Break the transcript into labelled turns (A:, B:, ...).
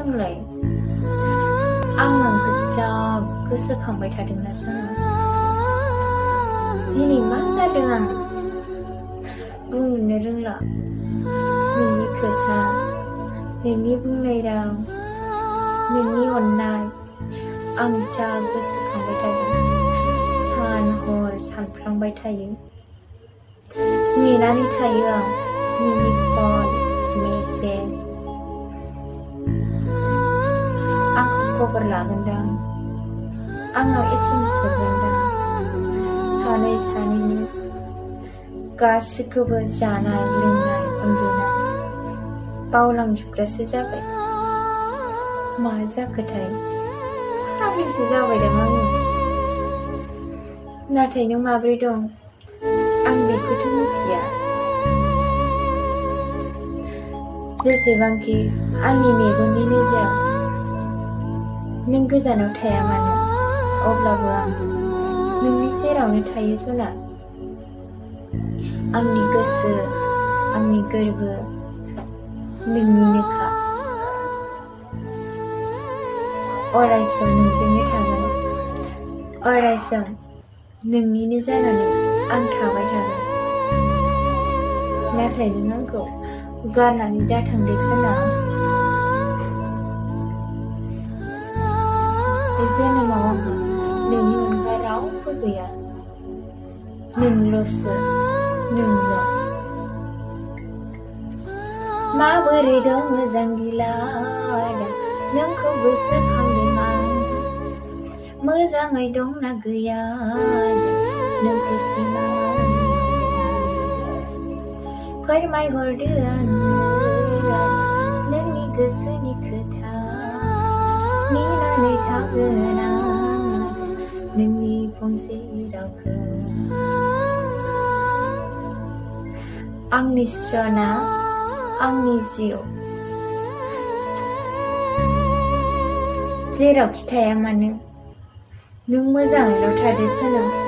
A: नोंलाय आं नोंखौ जा गोसोखांबाय थादोंना सना दिनै मा जादों आं बुंनो रोंला नोंनि खोथा नोंनि बुंनाय राव नोंनि अननाय आं जा गोसोखांबाय थादों सान हर सानफ्लांबाय थायो नेनानै थायो आं नोंनि कल मेसेज आंखौ खबर लागोनदां आंनाव SMS हरगोनदां सानै सानैनो गासिखौबो जानाय लोंनाय उन्दुनाय बावलांजोबग्रासो जाबाय मा जाखोथाय फाग्लिसो जाबायदां आङो नाथाय नों माब्रै दं आं बेखौथ' मिथिया जेसेबांखि आंनि मेगननि नोजोर नों गोजानाव थाया मानो अब्लाबो आं नोंनि सेरावनो थायो सना आंनि गोसो आंनि गोरबो नोंनिनोखा अरायसम नोंजोंनो थागोन अरायसम नोंनिनो जानानै आं थाबाय थागोन नाथाय नों आंखौ गारनानै दाथांदो सना बे जोनोमाव आंहा नोंनि अनगा रावबो गैया नोंल'सो नोंल' माबोरै दं मोजां गिलादा नोंखौ गोसोखांदों आं मोजाङै दंना गैया नोंखौ सिमाङाव फोरमायहरदो आंनो नोंनि गोसोनि खोथा नेनानै थागोन आं नोंनि फंसे रावखौ आंनि सना आंनि जिउ जेरावखि थाया मानो नों मोजाङैल' थादो सना